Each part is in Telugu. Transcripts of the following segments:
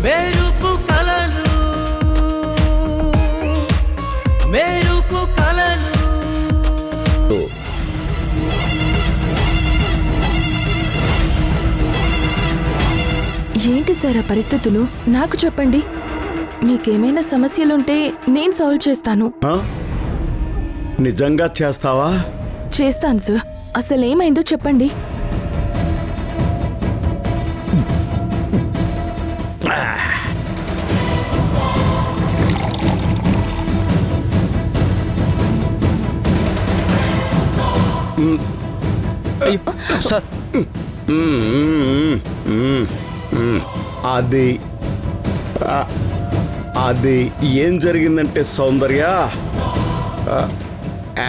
మెరుపు కలలు మెరుపు కలలు. ఏంటి సార్ ఆ పరిస్థితులు? నాకు చెప్పండి. మీకేమైనా సమస్యలుంటే నేను సాల్వ్ చేస్తాను. నిజంగా చేస్తావా? చేస్తాను సార్. అసలేమైందో చెప్పండి. సార్ అది ఏం జరిగిందంటే సౌందర్య,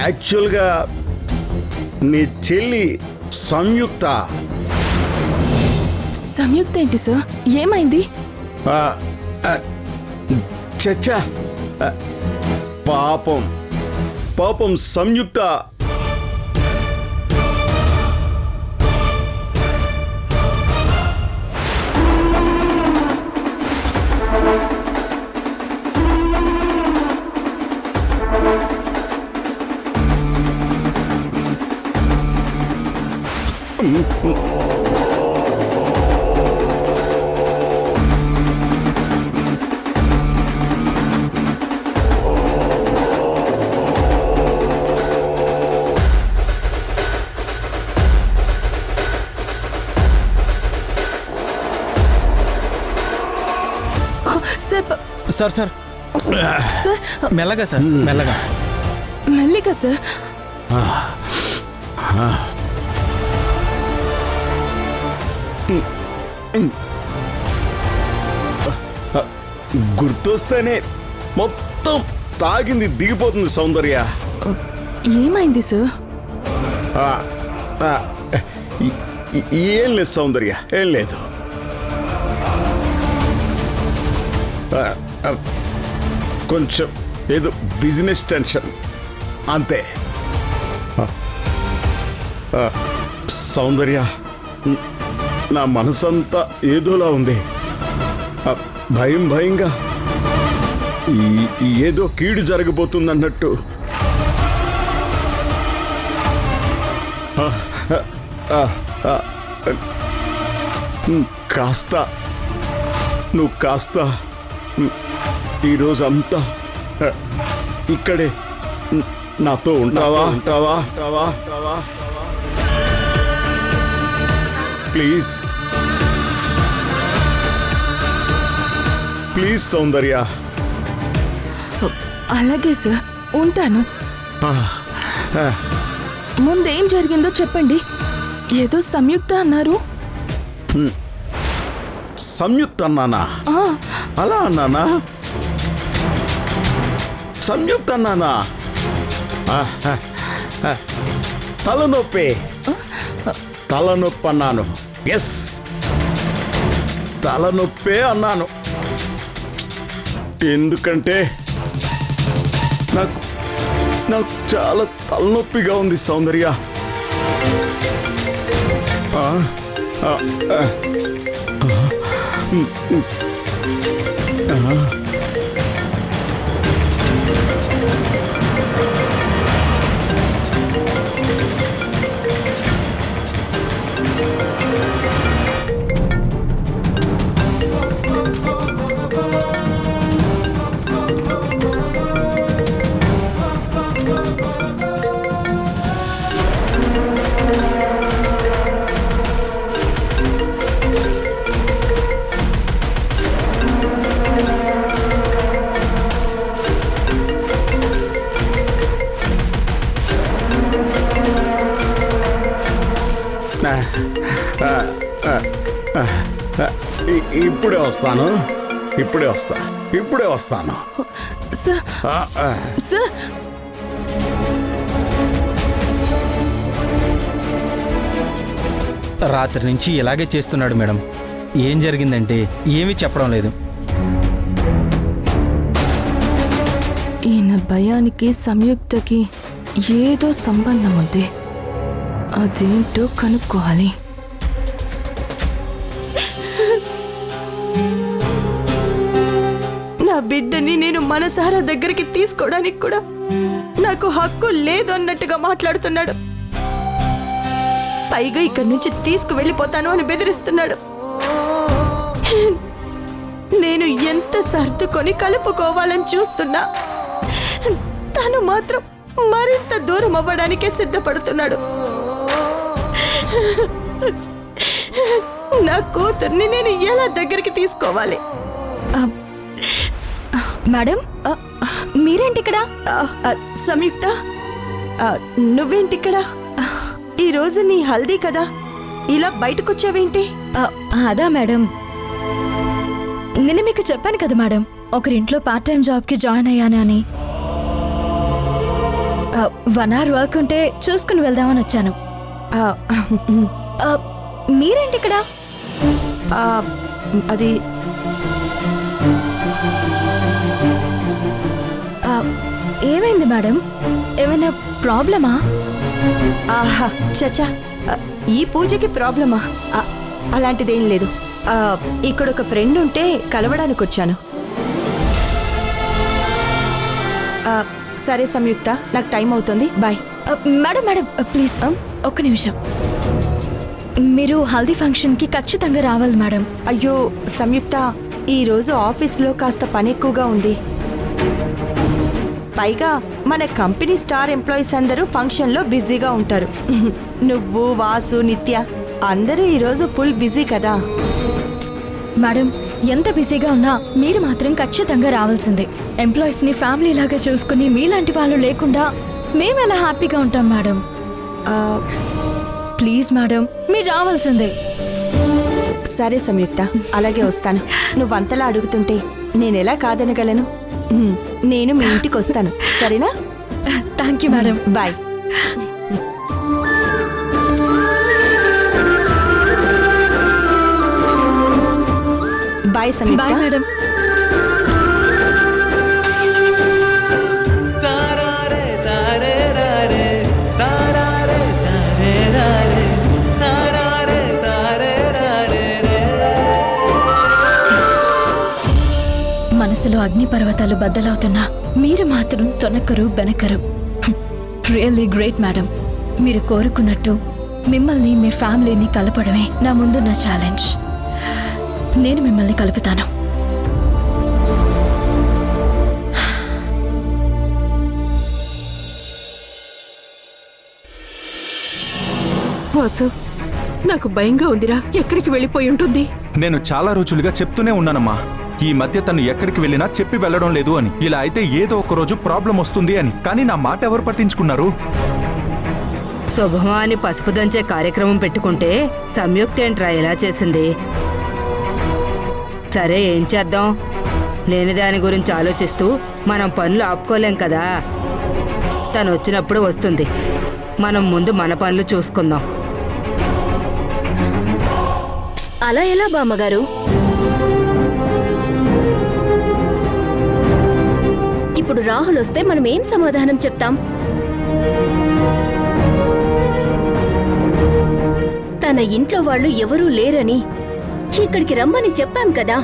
యాక్చువల్గా నీ చెల్లి సంయుక్త. సంయుక్త ఏంటి సార్? ఏమైంది? చచ్చా, పాపం పాపం సంయుక్త సార్ సార్ సార్ మెల్లగా సార్, మెల్లగా మెల్లిగా సార్. గుర్తొస్తేనే మొత్తం తాగింది దిగిపోతుంది సౌందర్య. ఏమైంది సార్? ఏం లేదు సౌందర్య, ఏం లేదు. కొంచెం ఏదో బిజినెస్ టెన్షన్ అంతే. సౌందర్య, నా మనసంతా ఏదోలా ఉంది. భయం భయంగా ఏదో కీడు జరగబోతుందన్నట్టు. నువ్వు కాస్త ఈరోజంతా ఇక్కడే నాతో ఉంటావా? ప్లీజ్ ప్లీజ్ సౌందర్య. అలాగే సార్, ఉంటాను. ముందేం జరిగిందో చెప్పండి. ఏదో సంయుక్త అన్నారు. సంయుక్త అన్నానా? అలా అన్నానా? సంయుక్త అన్నానా? తలనొప్పి అన్నాను. ఎస్, తలనొప్పే అన్నాను. ఎందుకంటే నాకు చాలా తలనొప్పిగా ఉంది సౌందర్య. ఇప్పుడే వస్తాను. రాత్రి నుంచి ఇలాగే చేస్తున్నాడు మేడం. ఏం జరిగిందంటే ఏమీ చెప్పడం లేదు. ఈయన భయానికి సంయుక్తకి ఏదో సంబంధం ఉంది. అదేంటో కనుక్కోవాలి. బిడ్డని నేను మనసారా దగ్గరికి తీసుకోవడానికి కూడా నాకు హక్కు లేదు అన్నట్టుగా మాట్లాడుతున్నాడు. పైగా ఇక్కడి నుంచి తీసుకువెళ్ళిపోతాను అని బెదిరిస్తున్నాడు. నేను ఎంత సర్దుకొని కలుపుకోవాలని చూస్తున్నా, తను మాత్రం మరింత దూరం అవ్వడానికే సిద్ధపడుతున్నాడు. నా కూతుర్ని నేను ఎలా దగ్గరికి తీసుకోవాలి? మేడం, మీరేంటిక్కడ? సంయుక్త, నువ్వేంటిక్కడ? ఈరోజు నీ హల్దీ కదా, ఇలా బయటకొచ్చావేంటి? అదా మేడం, నిన్న మీకు చెప్పాను కదా మేడం, ఒకరింట్లో పార్ట్ టైం జాబ్కి జాయిన్ అయ్యాను అని. 1 hour వర్క్ ఉంటే చూసుకుని వెళ్దామని వచ్చాను. మీరేంటిక్కడ? అది ఏమైంది మేడం? ఏమైనా ప్రాబ్లమా? ఆహా, చచ్చా, ఈ పూజకి ప్రాబ్లమా? అలాంటిదేం లేదు. ఇక్కడ ఒక ఫ్రెండ్ ఉంటే కలవడానికి వచ్చాను. సరే సంయుక్త, నాకు టైం అవుతుంది, బాయ్. మేడం మేడం ప్లీజ్ ఒక్క నిమిషం. మీరు హల్దీ ఫంక్షన్కి ఖచ్చితంగా రావాలి మేడం. అయ్యో సంయుక్త, ఈరోజు ఆఫీస్లో కాస్త పని ఎక్కువగా ఉంది. పైగా మన కంపెనీ స్టార్ ఎంప్లాయీస్ అందరూ ఫంక్షన్లో బిజీగా ఉంటారు. నువ్వు, వాసు, నిత్య అందరూ ఈరోజు ఫుల్ బిజీ కదా. మేడం, ఎంత బిజీగా ఉన్నా మీరు మాత్రం ఖచ్చితంగా రావాల్సిందే. ఎంప్లాయీస్ని ఫ్యామిలీ లాగా చూసుకుని మీలాంటి వాళ్ళు లేకుండా మేమెలా హ్యాపీగా ఉంటాం మేడం? ప్లీజ్ మేడం, మీరు రావాల్సిందే. సరే సంయుక్త, అలాగే వస్తాను. నువ్వంతలా అడుగుతుంటే నేనెలా కాదనగలను? నేను మీ ఇంటికి వస్తాను, సరేనా? Thank you madam. Bye. Bye Samyukta. Bye madam. తారారే తారే రారే తారారే తారే రారే తారారే తారే రారే రే. మనసులో అగ్నిపర్వతాలు బద్దలవుతున్నా మీరు మాత్రం తొనకరు బెనకరు. Really great madam. మీరు కోరుకున్నట్టు మిమ్మల్ని మీ ఫ్యామిలీని కలపడమే నా ముందున్న ఛాలెంజ్. నేను మిమ్మల్ని కలుపుతాను. వాసు, నాకు భయంగా ఉందిరా. ఎక్కడికి వెళ్ళిపోయి ఉంటుంది? నేను చాలా రోజులుగా చెప్తూనే ఉన్నానమ్మా, ఈ మధ్య తను ఎక్కడికి వెళ్ళినా చెప్పి వెళ్ళడం లేదు అని. ఇలా అయితే ఏదో ఒక రోజు ప్రాబ్లం వస్తుంది అని. కానీ నా మాట ఎవరు పట్టించుకున్నారు? శుభమాని పసుపు దంచే కార్యక్రమం పెట్టుకుంటే సంయుక్త ఏంట్రా ఎలా చేసింది? సరే, ఏం చేద్దాం? లేని దాని గురించి ఆలోచిస్తూ మనం పనులు ఆపుకోలేం కదా. తను వచ్చినప్పుడు వస్తుంది. మనం ముందు మన పనులు చూసుకుందాం. అలా ఎలా బామ్మగారు? ఇప్పుడు రాహుల్ వస్తే మనం ఏం సమాధానం చెప్తాం? తన ఇంట్లో వాళ్ళు ఎవరూ లేరని ఇక్కడికి రమ్మని చెప్పాం కదా.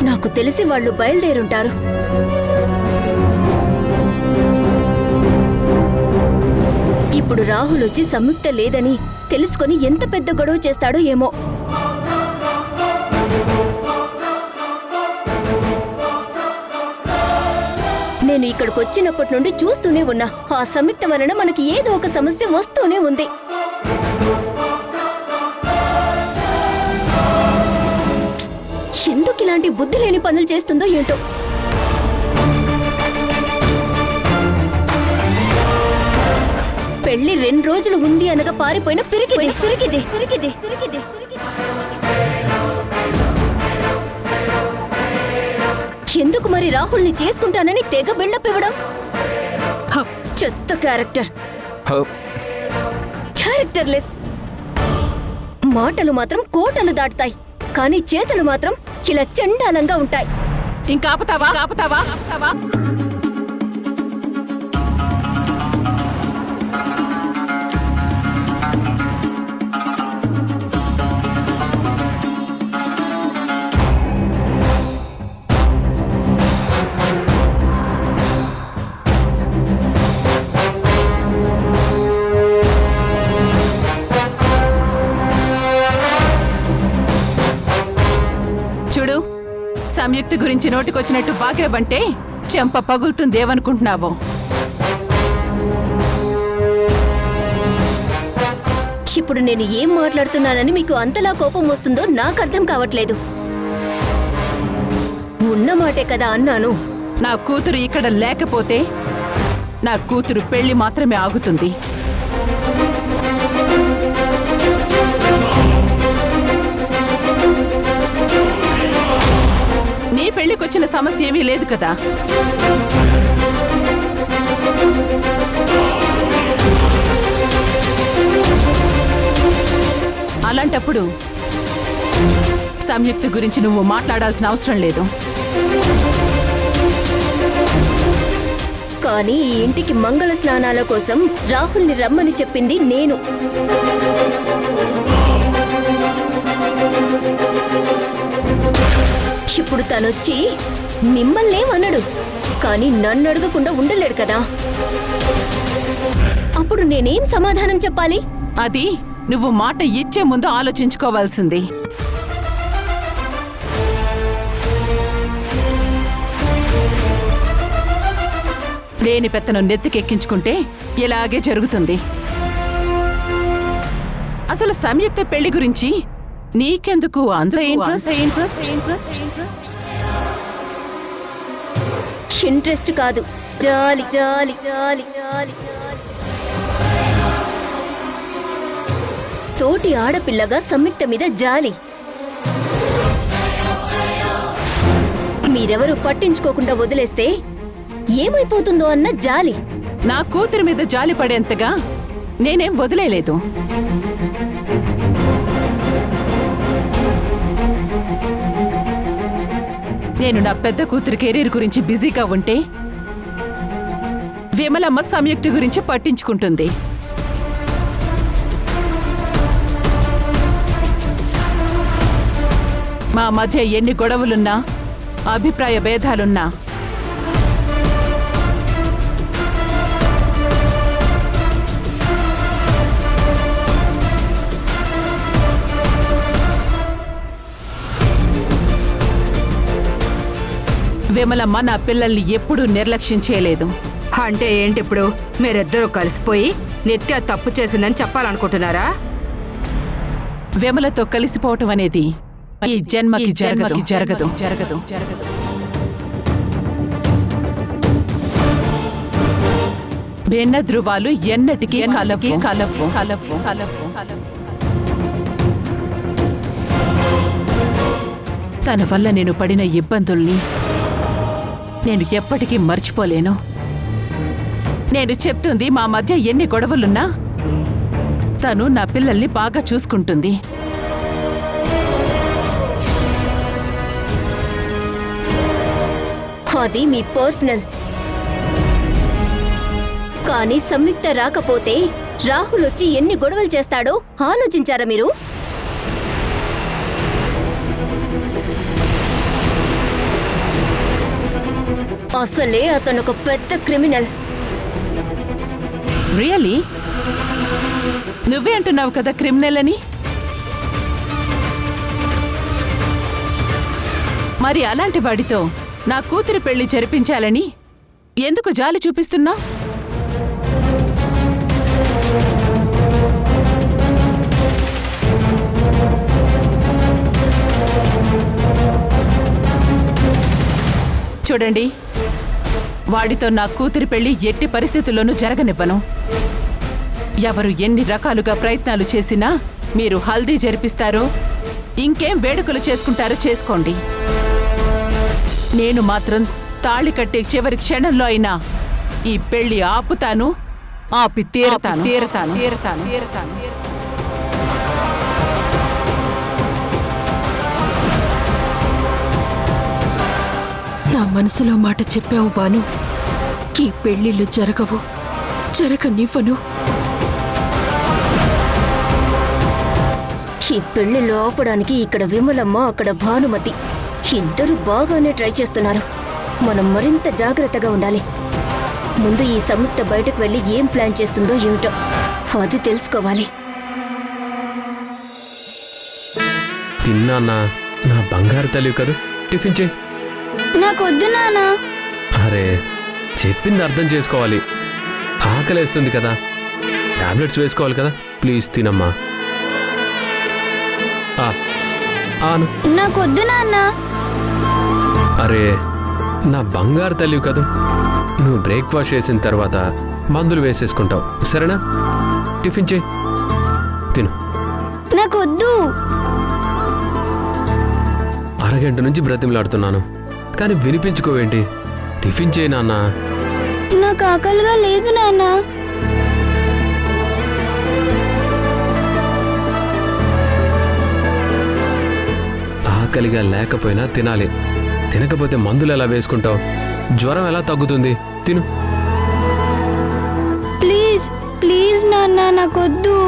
నాకు తెలిసి వాళ్ళు బయలుదేరుంటారు. ఇప్పుడు రాహుల్ వచ్చి సంయుక్త లేదని తెలుసుకొని ఎంత పెద్ద గొడవ చేస్తాడో ఏమో. నేను ఇక్కడికి వచ్చినప్పటి నుండి చూస్తూనే ఉన్నా, ఆ సంయుక్త వలన మనకి ఏదో ఒక సమస్య వస్తూనే ఉంది. ఎందుకు ఇలాంటి బుద్ధి లేని పనులు చేస్తుందో ఏంటో. పెళ్లి 2 రోజులు ఉంది అనగా పారిపోయిన పిరికిది పిరికిది పిరికిది పిరికిది. ఎందుకు మరి రాహుల్ని చేసుకుంటానని తెగ బిల్డప్ ఇవ్వడం? చెత్త క్యారెక్టర్, క్యారెక్టర్లెస్. మాటలు మాత్రం కోటలు దాటుతాయి, కానీ చేతులు మాత్రం ఇలా చండాలంగా ఉంటాయి. ఇంకా ఆపుతావా? ఆపుతావా? ఆపుతావా? సంయుక్త గురించి నోటికొచ్చినట్టు వాగేవంటే చెంప పగులుతుందేమనుకుంటున్నావో. ఇప్పుడు నేను ఏం మాట్లాడుతున్నానని మీకు అంతలా కోపం వస్తుందో నాకు అర్థం కావట్లేదు. ఉన్న మాటే కదా అన్నాను. నా కూతురు ఇక్కడ లేకపోతే నా కూతురు పెళ్లి మాత్రమే ఆగుతుంది. నీ పెళ్లికొచ్చిన సమస్య ఏమీ లేదు కదా. అలాంటప్పుడు సంయుక్త గురించి నువ్వు మాట్లాడాల్సిన అవసరం లేదు. కానీ ఈ ఇంటికి మంగళ స్నానాల కోసం రాహుల్ని రమ్మని చెప్పింది నేను. ఇప్పుడు తనొచ్చి మిమ్మల్నేమన్నాడు, కానీ నన్ను అడగకుండా ఉండలేడు కదా. అప్పుడు నేనేం సమాధానం చెప్పాలి? అది నువ్వు మాట ఇచ్చే ముందు ఆలోచించుకోవాల్సింది. లేని పెత్తను నెత్తికెక్కించుకుంటే ఇలాగే జరుగుతుంది. అసలు సంయుక్త పెళ్లి గురించి నీకెందుకు అంత ఇంట్రెస్ట్ కాదు, జాలి జాలి జాలి జాలి. తోటి ఆడపిల్లగా సంయుక్త మీద జాలి. మీరెవరు పట్టించుకోకుండా వదిలేస్తే ఏమైపోతుందో అన్న జాలి. నా కూతురి మీద జాలి పడేంతగా నేనేం వదిలేలేదు. నేను నా పెద్ద కూతురి కెరీర్ గురించి బిజీగా ఉంటే విమలమ్మ సంయుక్తి గురించి పట్టించుకుంటుంది. మా మధ్య ఎన్ని గొడవలున్నా, అభిప్రాయ భేదాలున్నా విమలమ్మ నా పిల్లల్ని ఎప్పుడూ నిర్లక్ష్యం చేయలేదు. అంటే ఏంటి ఇప్పుడు మీరిద్దరూ కలిసిపోయి నిత్య తప్పు చేసిందని చెప్పాలనుకుంటున్నారా? విమలతో కలిసిపోవటం అనేది ఈ జన్మకి జరగదు జరగదు జరగదు జరగదు. భిన్న ధృవాలు ఎన్నటికీ కలవు కలవు కలవు కలవు కలవు. తన వల్ల నేను పడిన ఇబ్బందుల్ని నేను ఎప్పటికీ మర్చిపోలేను. నేను చెప్తుంది మా మధ్య ఎన్ని గొడవలున్నా తను నా పిల్లల్ని బాగా చూసుకుంటుంది. అది మీ పర్సనల్. కానీ సంయుక్త రాకపోతే రాహుల్ వచ్చి ఎన్ని గొడవలు చేస్తాడో ఆలోచించారా మీరు? అసలే అతను ఒక పెద్ద క్రిమినల్. రియలీ? నువ్వే అంటున్నావు కదా క్రిమినల్ అని. మరి అలాంటి వాడితో నా కూతురి పెళ్లి జరిపించాలని ఎందుకు జాలి చూపిస్తున్నావు? చూడండి, వాడితో నా కూతురి పెళ్లి ఎట్టి పరిస్థితుల్లోనూ జరగనివ్వను. ఎవరు ఎన్ని రకాలుగా ప్రయత్నాలు చేసినా మీరు హల్దీ జరిపిస్తారో ఇంకేం వేడుకలు చేసుకుంటారో చేసుకోండి. నేను మాత్రం తాళి కట్టే చివరి క్షణంలో అయినా ఈ పెళ్లి ఆపుతాను, ఆపి తీరతాను తీరతాను తీరతాను తీరతాను. నా మనసులో మాట చెప్పావు బాను. ఈ పెళ్లిళ్ళు జరగవు, జరగనివ్వను. ఈ పెళ్లిలో ఆపడానికి ఇక్కడ విమలమ్మ, అక్కడ భానుమతి ఇద్దరు బాగానే ట్రై చేస్తున్నారు. మనం మరింత జాగ్రత్తగా ఉండాలి. ముందు ఈ సంయుక్త బయటకు వెళ్ళి ఏం ప్లాన్ చేస్తుందో ఏమిటో అది తెలుసుకోవాలి. తిన్నా నా బంగారు తల్లి కదా. టిఫిన్ చేయి. నాకొద్దు నాన్న. అరే చెప్పింది అర్థం చేసుకోవాలి. ఆకలేస్తుంది కదా, టాబ్లెట్స్ వేసుకోవాలి కదా. ప్లీజ్ తినమ్మా. ఆను. నాకొద్దు నాన్న. అరే నా బంగారు తల్లి కదా, నువ్వు బ్రేక్ఫాస్ట్ చేసిన తర్వాత మందులు వేసేసుకుంటావు సరేనా? టిఫిన్ చేయి, తిను. నాకొద్దు. అరగంట నుంచి బ్రతిమలాడుతున్నాను కానీ వినిపించుకోవేంటి? టిఫిన్ చేయి నాన్న. నాకు ఆకలిగా లేదు నాన్న. ఆకలిగా లేకపోయినా తినాలి. తినకపోతే మందులు ఎలా వేసుకుంటావు? జ్వరం ఎలా తగ్గుతుంది? తిను. ప్లీజ్ ప్లీజ్ నాన్న, నాకొద్దు.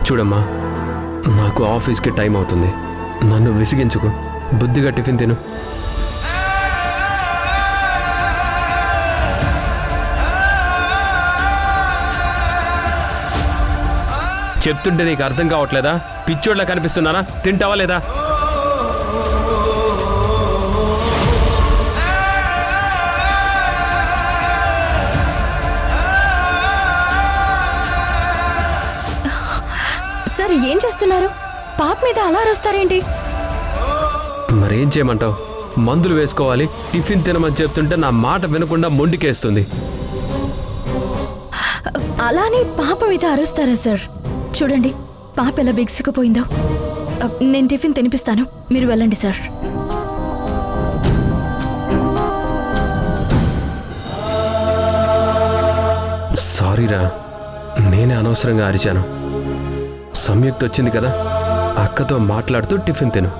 చూడమ్మా, నాకు ఆఫీస్కి టైం అవుతుంది. నన్ను విసిగించుకో, బుద్ధిగా టిఫిన్ తిను. చెప్తుంటే నీకు అర్థం కావట్లేదా? పిచ్చోడ్లా కనిపిస్తున్నానా? తింటావా లేదా? సార్ ఏం చేస్తున్నారు? పాప మీద అలా అరుస్తారేంటి? మరేం చేయమంటావు? మందులు వేసుకోవాలి, టిఫిన్ తినమని చెప్తుంటే నా మాట వినకుండా మొండికేస్తుంది. అలానే పాప మీద అరుస్తారా సార్? చూడండి పాప ఎలా బిగుసుకుపోయిందో. నేను టిఫిన్ తినిపిస్తాను, మీరు వెళ్ళండి సార్. సారీరా, నేనే అనవసరంగా అరిచాను. సంయుక్త వచ్చింది కదా, అక్కతో మాట్లాడుతూ టిఫిన్ తిను.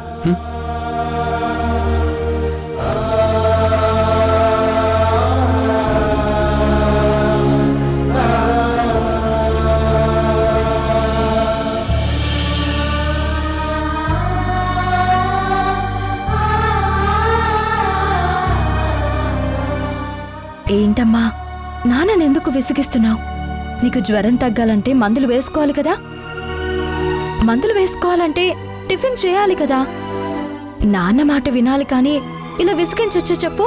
ఏంటమ్మా నాన్ననెందుకు విసిగిస్తున్నావు? నీకు జ్వరం తగ్గాలంటే మందులు వేసుకోవాలి కదా, మందులు వేసుకోవాలంటే టిఫిన్ చేయాలి కదా. నాన్న మాట వినాలి కానీ ఇలా విసిగించొచ్చా చెప్పు?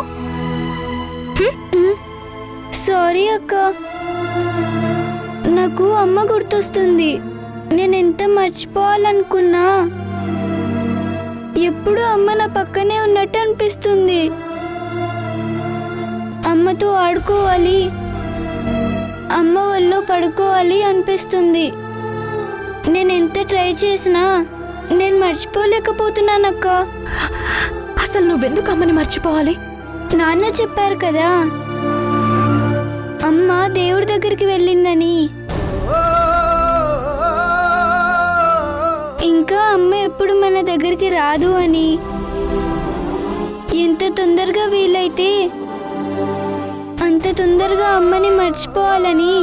సారీ అక్క, నాకు అమ్మ గుర్తొస్తుంది. నేనెంత మర్చిపోవాలనుకున్నా ఎప్పుడు అమ్మ నా పక్కనే ఉన్నట్టు అనిపిస్తుంది. అమ్మతో ఆడుకోవాలి, అమ్మ ఒళ్ళో పడుకోవాలి అనిపిస్తుంది. నేనెంత ట్రై చేసినా నేను మర్చిపోలేకపోతున్నానక్క. అసలు నువ్వెందుకు అమ్మని మర్చిపోవాలి? నాన్న చెప్పారు కదా అమ్మ దేవుడి దగ్గరికి వెళ్ళిందని. ఇంకా అమ్మ ఎప్పుడు మన దగ్గరికి రాదు అని. ఎంత తొందరగా వీలైతే అంత తొందరగా అమ్మని మర్చిపోవాలని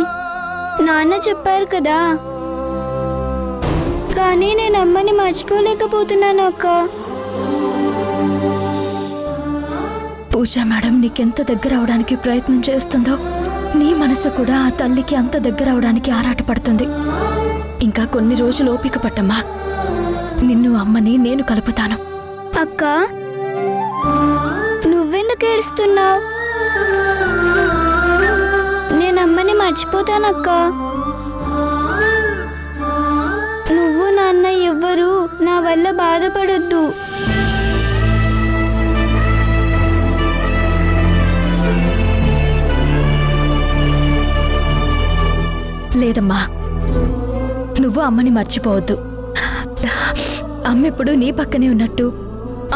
నాన్న చెప్పారు కదా. కానీ నేను అమ్మని మర్చిపోలేకపోతున్నాను అక్క. పూజ మేడం నీకెంత దగ్గర అవడానికి ప్రయత్నం చేస్తుందో, నీ మనసు కూడా ఆ తల్లికి అంత దగ్గర అవడానికి ఆరాటపడుతుంది. ఇంకా కొన్ని రోజులు ఓపిక పట్టమ్మా, నిన్ను అమ్మని నేను కలుపుతాను. అక్క నువ్వెందుకు ఏడుస్తున్నావు? నేను అమ్మని మర్చిపోతానక్క. నువ్వు నాన్న ఎవ్వరూ నా వల్ల బాధపడొద్దు. లేదమ్మా, నువ్వు అమ్మని మర్చిపోవద్దు. అమ్మ ఎప్పుడు నీ పక్కనే ఉన్నట్టు,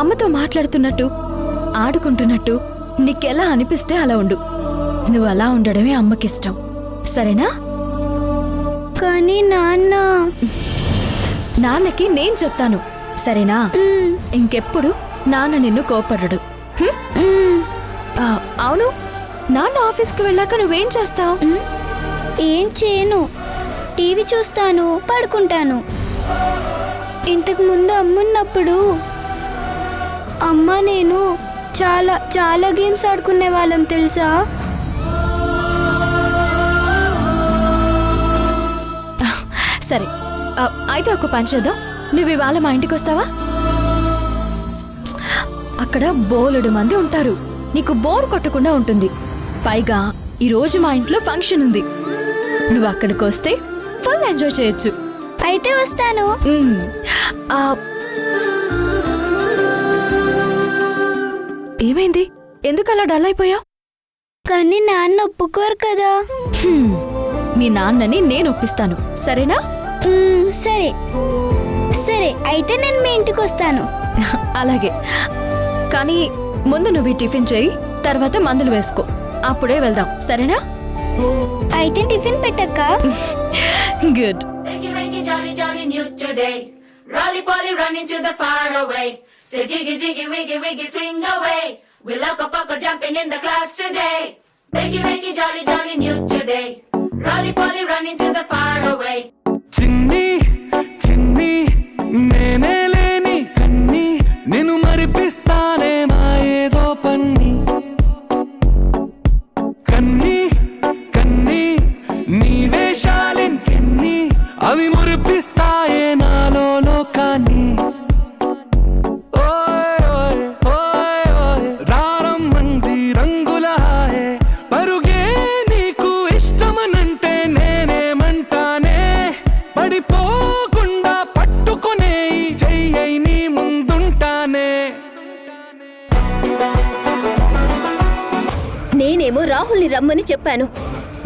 అమ్మతో మాట్లాడుతున్నట్టు, ఆడుకుంటున్నట్టు నీకెలా అనిపిస్తే అలా ఉండు. నువ్వు అలా ఉండడమే అమ్మకిష్టం, సరేనా? కానీ నాన్నకి నేను చెప్తాను, సరేనా? ఇంకెప్పుడు నాన్న నిన్ను కోపడడు. అవును, నాన్న ఆఫీస్కి వెళ్ళాక నువ్వేం చేస్తావు? ఏం చేయను, టీవీ చూస్తాను, పడుకుంటాను. ఇంతకు ముందు అమ్మున్నప్పుడు అమ్మ నేను చాలా చాలా గేమ్స్ ఆడుకునే వాళ్ళం తెలుసా? సరే అయితే ఒక పని చేద్దాం, నువ్వు ఇవాళ మా ఇంటికి వస్తావా? అక్కడ బోలెడు మంది ఉంటారు. నీకు బోర్ కొట్టకుండా ఉంటుంది. పైగా ఈరోజు మా ఇంట్లో ఫంక్షన్ ఉంది. నువ్వు అక్కడికి వస్తే ఫుల్ ఎంజాయ్ చేయొచ్చు. అయితే వస్తాను. ఏమైంది? ఎందుకు అలా డల్ అయిపోయావు? కానీ నాన్న ఒప్పుకోరు కదా. మీ నాన్నని నేను ఒప్పిస్తాను, సరేనా? సరే సరే, అయితే నేను మీ ఇంటికి వస్తాను. అలాగే, కానీ ముందు నువ్వు ఈ టిఫిన్ చేయి, తర్వాత మందులు వేసుకో, అప్పుడే వెళ్దాం, సరేనా? అయితే టిఫిన్ పెట్టక్క. గుడ్. చిన్ని చిన్ని నేనే లేని కన్ని నేను మరిపిస్తానే మా ఏదో పన్ని కన్ని కన్ని నీ వేషాలెన్ని అవి మురిపిస్తాయే నాలో లోకాన్ని. ఓయ్ ఓయ్ ఓయ్ ఓయ్ రారమ్మంది రంగుల హాయే పరుగే నీకు ఇష్టమనంటే నేనేమంటానే పడిపోకుండా పట్టుకునే చెయ్యై నీ ముందుంటానే. నేనేమో రాహుల్ని రమ్మని చెప్పాను,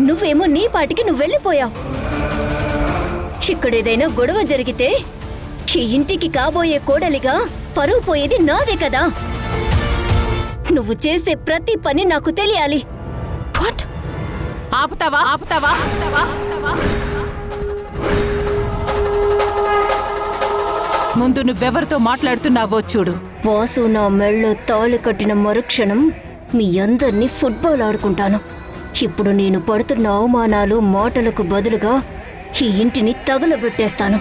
నువ్వేమో నీ పాటికి నువ్వు వెళ్ళిపోయావు. ఇక్కడేదైనా గొడవ జరిగితే ఈ ఇంటికి కాబోయే కోడలిగా పరువు పోయేది నాదే కదా. నువ్వు చేసే ప్రతి పని నాకు తెలియాలి. వాట్? ఆపుతావా ఆపుతావా ఆపుతావా ఆపుతావా? ముందు నువ్వెవరితో మాట్లాడుతున్నావో చూడు. వాసు నా మెళ్ళో తాళి కట్టిన మరుక్షణం మీ అందర్నీ ఫుట్బాల్ ఆడుకుంటాను. ఇప్పుడు నేను పడుతున్న అవమానాలు మాటలకు బదులుగా ఈ ఇంటిని తగలబెట్టేస్తాను.